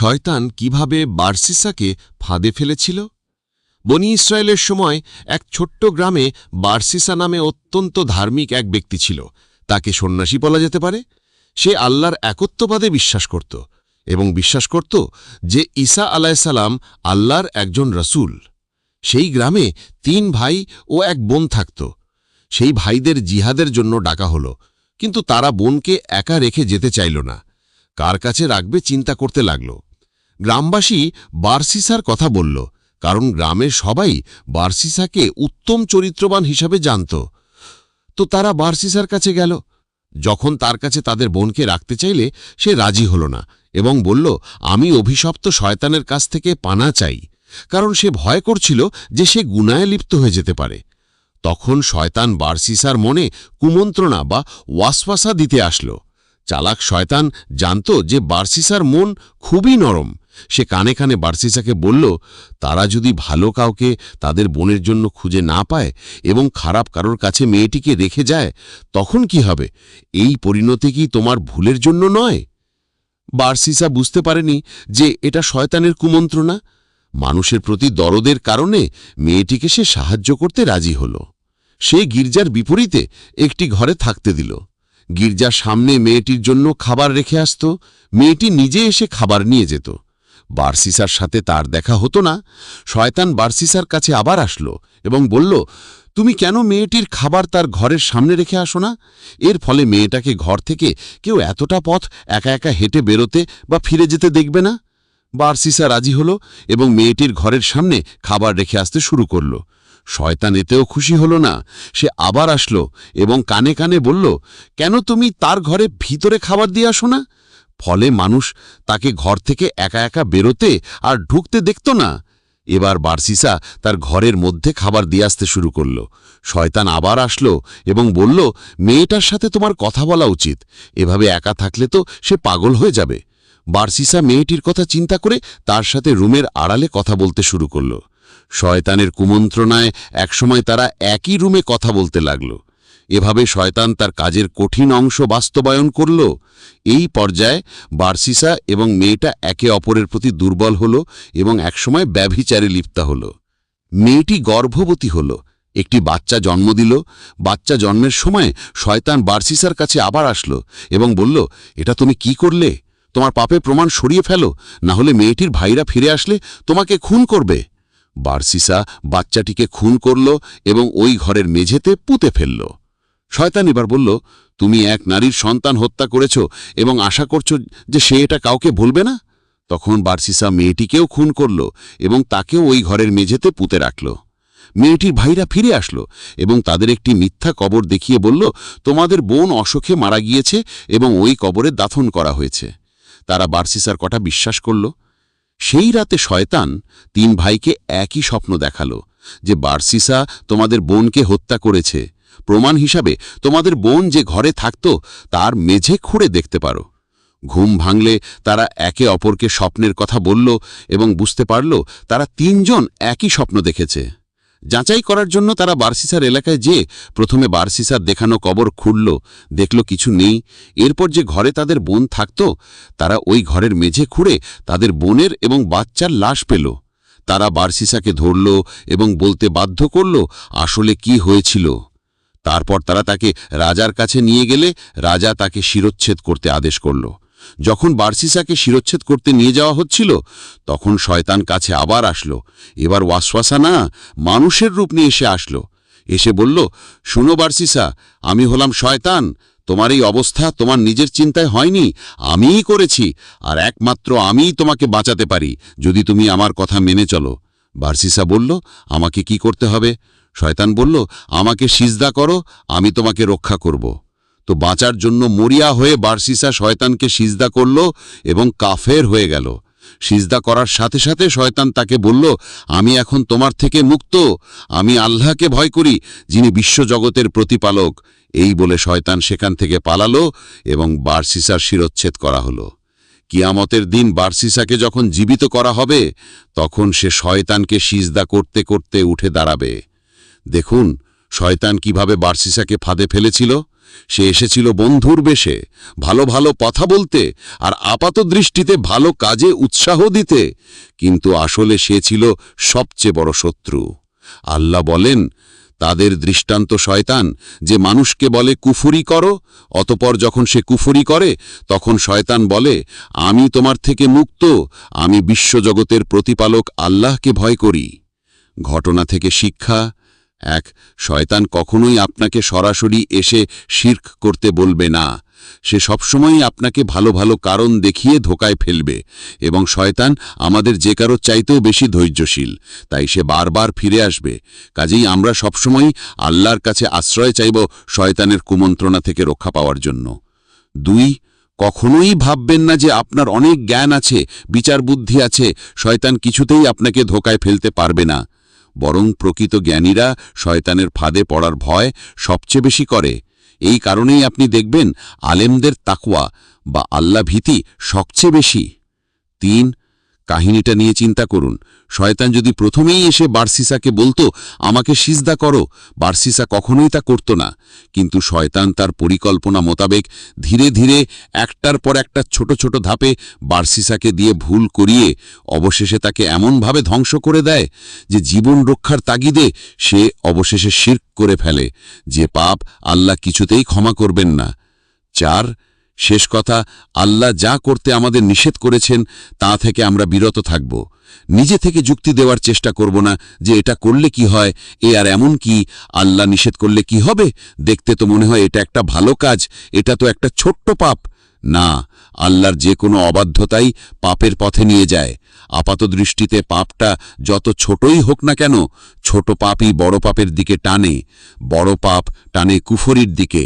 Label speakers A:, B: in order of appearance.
A: শয়তান কিভাবে বারসিসাকে ফাঁদে ফেলেছিল? বনি ইসরায়েলের সময় এক ছোট্ট গ্রামে বারসিসা নামে অত্যন্ত ধার্মিক এক ব্যক্তি ছিল। তাকে সন্ন্যাসী বলা যেতে পারে। সে আল্লাহর একত্ববাদে বিশ্বাস করত এবং বিশ্বাস করত যে ঈসা আলাইসাল্লাম আল্লাহর একজন রসুল। সেই গ্রামে 3 ভাই ও এক বোন থাকত। সেই ভাইদের জিহাদের জন্য ডাকা হল, কিন্তু তারা বোনকে একা রেখে যেতে চাইল না। কার কাছে রাখবে চিন্তা করতে লাগল। গ্রামবাসী বারসিসার কথা বলল, কারণ গ্রামের সবাই বারসিসাকে উত্তম চরিত্রবান হিসাবে জানত। তো তারা বারসিসার কাছে গেল। যখন তার কাছে তাদের বোনকে রাখতে চাইলে সে রাজি হল না এবং বলল, আমি অভিশপ্ত শয়তানের কাছ থেকে পানা চাই, কারণ সে ভয় করছিল যে সে গুনাহে লিপ্ত হয়ে যেতে পারে। তখন শয়তান বারসিসার মনে কুমন্ত্রণা বা ওয়াসওয়াসা দিতে আসলো। চালাক শয়তান জানত যে বারসিসার মন খুবই নরম। সে কানে কানে বারসিসাকে বলল, তারা যদি ভালো কাউকে তাদের বোনের জন্য খুঁজে না পায় এবং খারাপ কারোর কাছে মেয়েটিকে রেখে যায়, তখন কি হবে? এই পরিণতি কি তোমার ভুলের জন্য নয়? বারসিসা বুঝতে পারেনি যে এটা শয়তানের কুমন্ত্রণা। মানুষের প্রতি দরদের কারণে মেয়েটিকে সে সাহায্য করতে রাজি হল। সে গির্জার বিপরীতে একটি ঘরে থাকতে দিল। গির্জার সামনে মেয়েটির জন্য খাবার রেখে আসত। মেয়েটি নিজে এসে খাবার নিয়ে যেত। বারসিসার সাথে তার দেখা হতো না। শয়তান বারসিসার কাছে আবার আসলো এবং বলল, তুমি কেন মেয়েটির খাবার তার ঘরের সামনে রেখে আসো না? এর ফলে মেয়েটাকে ঘর থেকে কেউ এতটা পথ একা একা হেঁটে বেরোতে বা ফিরে যেতে দেখবে না। বারসিসা রাজি হল এবং মেয়েটির ঘরের সামনে খাবার রেখে আসতে শুরু করল। শয়তান এতেও খুশি হল না। সে আবার আসলো এবং কানে কানে বলল, কেন তুমি তার ঘরে ভিতরে খাবার দিয়ে আসো না? ফলে মানুষ তাকে ঘর থেকে একা একা বেরোতে আর ঢুকতে দেখত না। এবার বারসিসা তার ঘরের মধ্যে খাবার দিয়ে আসতে শুরু করল। শয়তান আবার আসলো এবং বলল, মেয়েটার সাথে তোমার কথা বলা উচিত। এভাবে একা থাকলে তো সে পাগল হয়ে যাবে। বারসিসা মেয়েটির কথা চিন্তা করে তার সাথে রুমের আড়ালে কথা বলতে শুরু করল। শয়তানের কুমন্ত্রণায় একসময় তারা একই রুমে কথা বলতে লাগল। এভাবে শয়তান তার কাজের কঠিন অংশ বাস্তবায়ন করল। এই পর্যায়ে বারসিসা এবং মেয়েটা একে অপরের প্রতি দুর্বল হল এবং একসময় ব্যভিচারে লিপ্ত হল। মেয়েটি গর্ভবতী হল, একটি বাচ্চা জন্ম দিল। বাচ্চা জন্মের সময় শয়তান বারসিসার কাছে আবার আসলো এবং বলল, এটা তুমি কি করলে? তোমার পাপের প্রমাণ সরিয়ে ফেলো, না হলে মেয়েটির ভাইরা ফিরে আসলে তোমাকে খুন করবে। বারসিসা বাচ্চাটিকে খুন করল এবং ওই ঘরের মেঝেতে পুঁতে ফেলল। শয়তান এবার বলল, তুমি এক নারীর সন্তান হত্যা করেছ এবং আশা করছো যে সে এটা কাউকে বলবে না? তখন বারসিসা মেয়েটিকেও খুন করল এবং তাকেও ওই ঘরের মেঝেতে পুঁতে রাখল। মেয়েটির ভাইরা ফিরে আসলো এবং তাদের একটি মিথ্যা কবর দেখিয়ে বলল, তোমাদের বোন অসুখে মারা গিয়েছে এবং ওই কবরে দাফন করা হয়েছে। তারা বারসিসার কথা বিশ্বাস করল। সেই রাতে শয়তান 3 ভাইকে একই স্বপ্ন দেখালো যে বারসিসা তোমাদের বোনকে হত্যা করেছে। প্রমাণ হিসাবে তোমাদের বোন যে ঘরে থাকত তার মেঝে খুঁড়ে দেখতে পারো। ঘুম ভাঙলে তারা একে অপরকে স্বপ্নের কথা বলল এবং বুঝতে পারল তারা 3 জন একই স্বপ্ন দেখেছে। যাচাই করার জন্য তারা বারসিসার এলাকায় যেয়ে প্রথমে বারসিসার দেখানো কবর খুঁড়ল, দেখল কিছু নেই। এরপর যে ঘরে তাদের বোন থাকত তারা ওই ঘরের মেঝে খুঁড়ে তাদের বোনের এবং বাচ্চার লাশ পেল। তারা বারসিসাকে ধরল এবং বলতে বাধ্য করল আসলে কি হয়েছিল। তারপর তারা তাকে রাজার কাছে নিয়ে গেলে রাজা তাকে শিরচ্ছেদ করতে আদেশ করল। যখন বারসিসাকে শিরচ্ছেদ করতে নিয়ে যাওয়া হচ্ছিল তখন শয়তান কাছে আবার আসলো। এবার ওয়াসওয়াসা না, মানুষের রূপ নিয়ে এসে আসলো। এসে বলল, শুনো বারসিসা, আমি হলাম শয়তান। তোমার এই অবস্থা তোমার নিজের চিন্তায় হয়নি, আমিই করেছি, আর একমাত্র আমিই তোমাকে বাঁচাতে পারি যদি তুমি আমার কথা মেনে চলো। বারসিসা বলল, আমাকে কি করতে হবে? শয়তান বলল, আমাকে সিজদা করো, আমি তোমাকে রক্ষা করব। তো বাঁচার জন্য মরিয়া হয়ে বারসিসা শয়তানকে সিজদা করল এবং কাফের হয়ে গেল। সিজদা করার সাথে সাথে শয়তান তাকে বলল, আমি এখন তোমার থেকে মুক্ত, আমি আল্লাহকে ভয় করি যিনি বিশ্বজগতের প্রতিপালক। এই বলে শয়তান সেখান থেকে পালালো এবং বারসিসার শিরচ্ছেদ করা হলো। কিয়ামতের দিন বারসিসাকে যখন জীবিত করা হবে তখন সে শয়তানকে সিজদা করতে করতে উঠে দাঁড়াবে। দেখুন শয়তান কিভাবে বারসিসাকে ফাঁদে ফেলেছিল। সে এসেছিল বন্ধুর বেশে, ভালো ভালো কথা বলতে আর আপাত দৃষ্টিতে ভালো কাজে উৎসাহ দিতে, কিন্তু আসলে সে ছিল সবচেয়ে বড় শত্রু। আল্লাহ বলেন, তাদের দৃষ্টান্ত শয়তান, যে মানুষকে বলে কুফরি করো, অতপর যখন সে কুফরি করে তখন শয়তান বলে, আমি তোমার থেকে মুক্ত, আমি বিশ্বজগতের প্রতিপালক আল্লাহকে ভয় করি। ঘটনা থেকে শিক্ষা: ১. শয়তান কখনোই আপনাকে সরাসরি এসে শিরক করতে বলবে না। সে সবসময়ই আপনাকে ভালো ভালো কারণ দেখিয়ে ধোকায় ফেলবে, এবং শয়তান আমাদের যে কারো চাইতেও বেশি ধৈর্যশীল, তাই সে বারবার ফিরে আসবে। কাজেই আমরা সবসময়ই আল্লাহর কাছে আশ্রয় চাইব শয়তানের কুমন্ত্রণা থেকে রক্ষা পাওয়ার জন্য। ২. কখনোই ভাববেন না যে আপনার অনেক জ্ঞান আছে, বিচার বুদ্ধি আছে, শয়তান কিছুতেই আপনাকে ধোকায় ফেলতে পারবে না। বরং প্রকৃত জ্ঞানীরা শয়তানের ফাঁদে পড়ার ভয় সবচেয়ে বেশি করে। এই কারণেই আপনি দেখবেন আলেমদের তাকওয়া বা আল্লাহ ভীতি সবচেয়ে বেশি। ৩. কাহিনীটা নিয়ে চিন্তা করুন। শয়তান যদি প্রথমেই এসে বারসিসাকে বলতো, আমাকে সিজদা করো, বারসিসা কখনোই তা করত না। কিন্তু শয়তান তার পরিকল্পনা মোতাবেক ধীরে ধীরে একটার পর একটা ছোট ছোট ধাপে বারসিসাকে দিয়ে ভুল করিয়ে অবশেষে তাকে এমনভাবে ধ্বংস করে দেয় যে জীবন রক্ষার তাগিদে সে অবশেষে শিরক করে ফেলে, যে পাপ আল্লাহ কিছুতেই ক্ষমা করবেন না। ৪. শেষ কথা, আল্লাহ যা করতে আমাদের নিষেধ করেছেন তা থেকে আমরা বিরত থাকব। নিজে থেকে যুক্তি দেওয়ার চেষ্টা করব না যে এটা করলে কি হয়, এ আর এমন কি, আল্লাহ নিষেধ করলে কি হবে, দেখতে তো মনে হয় এটা একটা ভালো কাজ, এটা তো একটা ছোট্ট পাপ। না, আল্লাহর যে কোনো অবাধ্যতাই পাপের পথে নিয়ে যায়। আপাতদৃষ্টিতে পাপটা যত ছোটই হোক না কেন, ছোট পাপই বড় পাপের দিকে টানে, বড় পাপ টানে কুফরির দিকে।